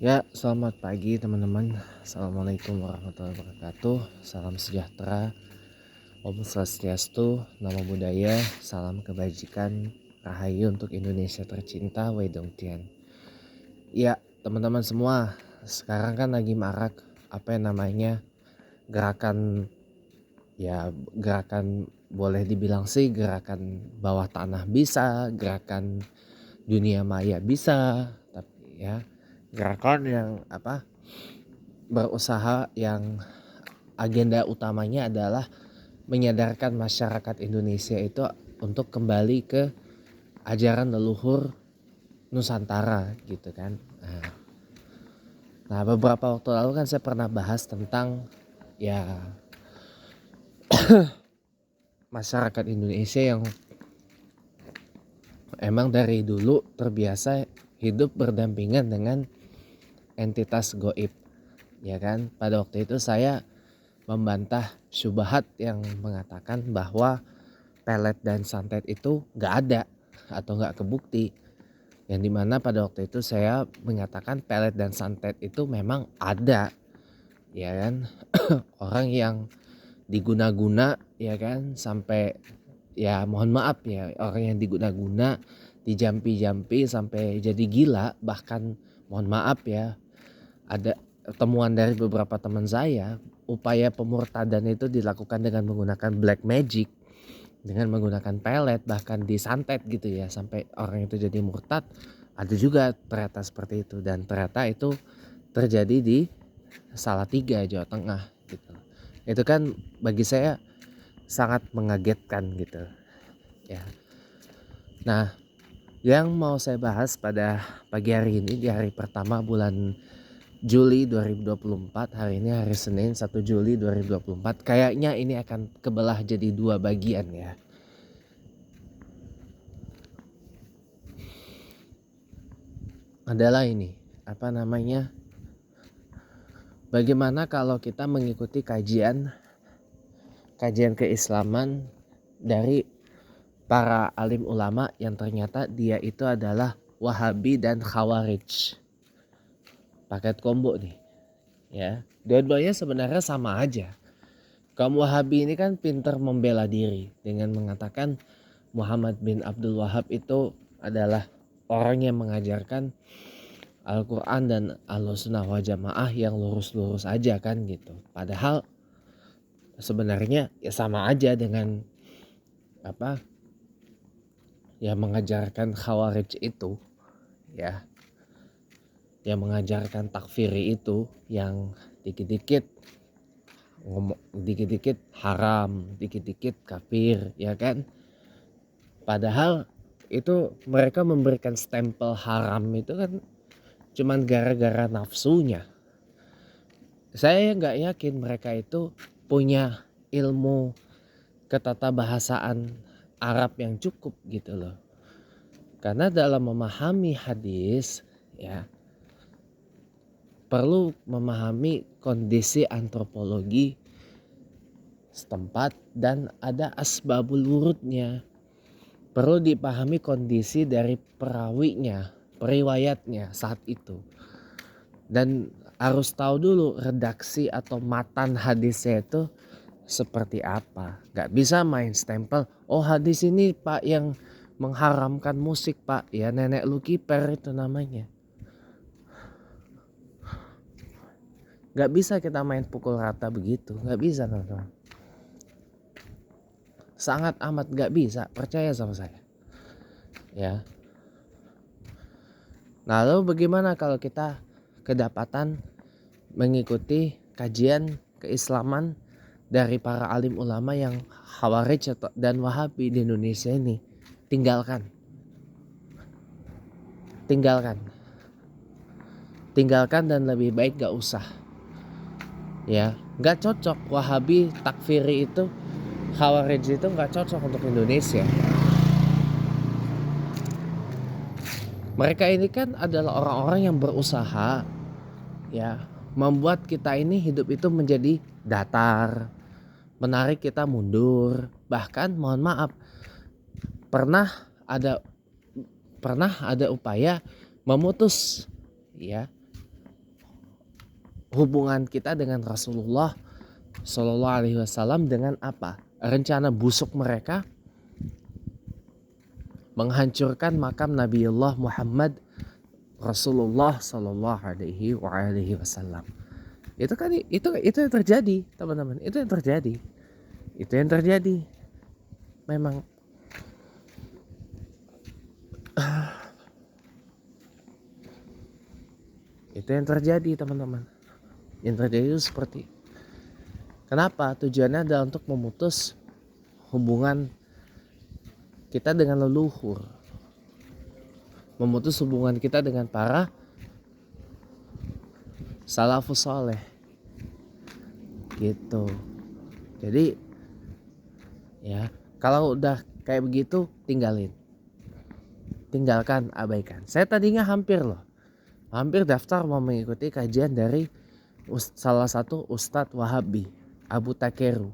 Ya, selamat pagi teman-teman. Assalamualaikum warahmatullahi wabarakatuh. Salam sejahtera, Om Swastiastu, Namo Buddhaya, salam kebajikan, Rahayu untuk Indonesia tercinta, Wei Dong Tian. Ya, teman-teman semua, sekarang kan lagi marak apa yang namanya gerakan, gerakan boleh dibilang sih gerakan bawah tanah bisa, gerakan dunia maya bisa, tapi ya gerakan yang berusaha yang agenda utamanya adalah menyadarkan masyarakat Indonesia itu untuk kembali ke ajaran leluhur Nusantara gitu kan. Nah, beberapa waktu lalu kan saya pernah bahas tentang ya masyarakat Indonesia yang emang dari dulu terbiasa hidup berdampingan dengan entitas goib, ya kan. Pada waktu itu saya membantah syubhat yang mengatakan bahwa pelet dan santet itu nggak ada atau nggak kebukti. Yang dimana pada waktu itu saya menyatakan pelet dan santet itu memang ada, ya kan. Orang yang diguna-guna, ya kan, sampai ya mohon maaf ya, orang yang diguna-guna, dijampi-jampi sampai jadi gila. Bahkan mohon maaf ya, ada temuan dari beberapa teman saya, upaya pemurtadan itu dilakukan dengan menggunakan black magic, dengan menggunakan pelet, bahkan disantet gitu ya, sampai orang itu jadi murtad. Ada juga ternyata seperti itu, dan ternyata itu terjadi di Salatiga, Jawa Tengah gitu. Itu kan bagi saya sangat mengagetkan gitu ya. Nah, yang mau saya bahas pada pagi hari ini, di hari pertama bulan Juli 2024, hari ini hari Senin 1 Juli 2024, kayaknya ini akan kebelah jadi dua bagian ya. Adalah ini, bagaimana kalau kita mengikuti kajian keislaman dari para alim ulama yang ternyata dia itu adalah Wahabi dan Khawarij. Paket combo nih ya. Dua-duanya sebenarnya sama aja. Kaum Wahabi ini kan pintar membela diri dengan mengatakan Muhammad bin Abdul Wahab itu adalah orang yang mengajarkan Al-Quran dan Ahlussunnah wal Jamaah yang lurus-lurus aja kan gitu. Padahal sebenarnya ya sama aja dengan yang mengajarkan Khawarij itu ya, yang mengajarkan takfiri itu, yang dikit-dikit ngomong, dikit-dikit haram, dikit-dikit kafir, ya kan. Padahal itu mereka memberikan stempel haram itu kan cuman gara-gara nafsunya. Saya nggak yakin mereka itu punya ilmu ketatabahasaan Arab yang cukup gitu loh. Karena dalam memahami hadis ya perlu memahami kondisi antropologi setempat dan ada asbabul wurudnya. Perlu dipahami kondisi dari perawinya, periwayatnya saat itu. Dan harus tahu dulu redaksi atau matan hadisnya itu seperti apa. Gak bisa main stempel, oh hadis ini pak yang mengharamkan musik pak, ya nenek lu kiper itu namanya. Gak bisa kita main pukul rata begitu, gak bisa teman-teman. Sangat amat gak bisa, percaya sama saya ya. Lalu bagaimana kalau kita kedapatan mengikuti kajian keislaman dari para alim ulama yang Khawarij dan Wahabi di Indonesia ini? Tinggalkan dan lebih baik gak usah ya. Gak cocok Wahabi takfiri itu, Khawarij itu gak cocok untuk Indonesia. Mereka ini kan adalah orang-orang yang berusaha ya membuat kita ini hidup itu menjadi datar, menarik kita mundur. Bahkan mohon maaf, pernah ada upaya memutus ya hubungan kita dengan Rasulullah Shallallahu Alaihi Wasallam dengan apa? Rencana busuk mereka menghancurkan makam Nabiullah Muhammad Rasulullah Shallallahu Alaihi Wasallam. Itu kan itu yang terjadi, teman-teman. Itu yang terjadi. Memang itu yang terjadi, teman-teman. Yang terjadi itu seperti kenapa? Tujuannya adalah untuk memutus hubungan kita dengan leluhur, memutus hubungan kita dengan para salafus saleh, gitu. Jadi ya, kalau udah kayak begitu tinggalkan, abaikan. Saya tadinya hampir daftar mau mengikuti kajian dari salah satu Ustadz Wahabi, Abu Takeru,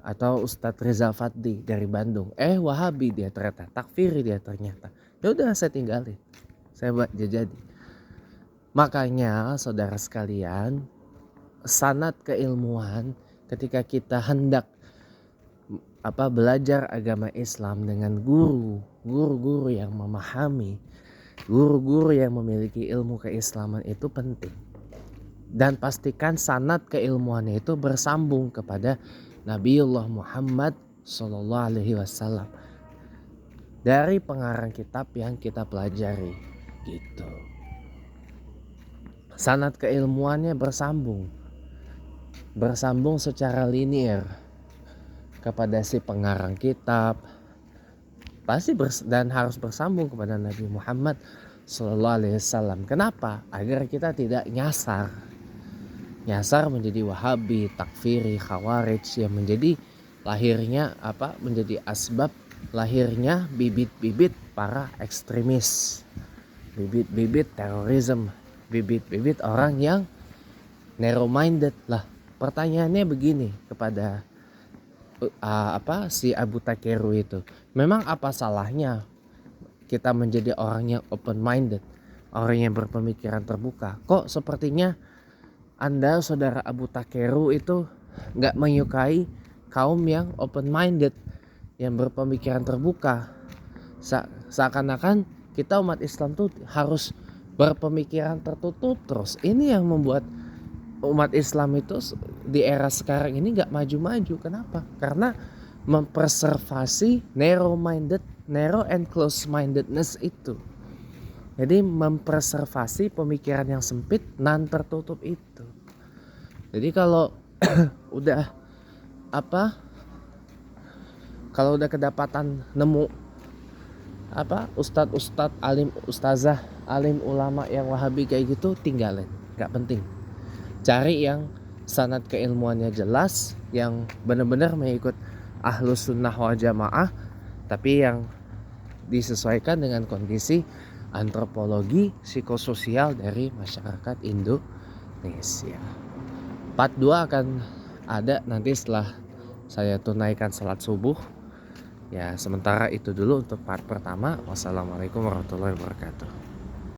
atau Ustadz Rizal Fadli dari Bandung. Wahabi dia ternyata, takfiri dia ternyata. Ya udah, saya tinggalin, saya jadi. Makanya saudara sekalian, sanad keilmuan ketika kita hendak belajar agama Islam dengan guru-guru yang memahami, guru-guru yang memiliki ilmu keislaman itu penting. Dan pastikan sanad keilmuannya itu bersambung kepada Nabiullah Muhammad Sallallahu Alaihi Wasallam dari pengarang kitab yang kita pelajari, gitu. Sanad keilmuannya bersambung secara linear kepada si pengarang kitab, pasti dan harus bersambung kepada Nabi Muhammad Sallallahu Alaihi Wasallam. Kenapa? Agar kita tidak nyasar menjadi Wahabi, takfiri, khawarij, yang menjadi asbab lahirnya bibit-bibit para ekstremis, bibit-bibit terorisme, bibit-bibit orang yang narrow minded lah. Pertanyaannya begini kepada si Abu Takeru itu, memang apa salahnya kita menjadi orang yang open minded, orang yang berpemikiran terbuka? Kok sepertinya Anda, saudara Abu Takeru, itu gak menyukai kaum yang open minded, yang berpemikiran terbuka? Seakan-akan kita umat Islam tuh harus berpemikiran tertutup terus. Ini yang membuat umat Islam itu di era sekarang ini gak maju-maju. Kenapa? Karena mempreservasi narrow and close mindedness itu. Jadi mempreservasi pemikiran yang sempit, non tertutup itu. Jadi kalau udah kedapatan nemu ustadz alim ulama yang Wahabi kayak gitu, tinggalin, gak penting. Cari yang sanad keilmuannya jelas, yang benar-benar mengikut Ahlus Sunnah wal Jamaah, tapi yang disesuaikan dengan kondisi antropologi psikososial dari masyarakat Indonesia. Part 2 akan ada nanti setelah saya tunaikan salat subuh. Ya, sementara itu dulu untuk part pertama. Wassalamualaikum warahmatullahi wabarakatuh.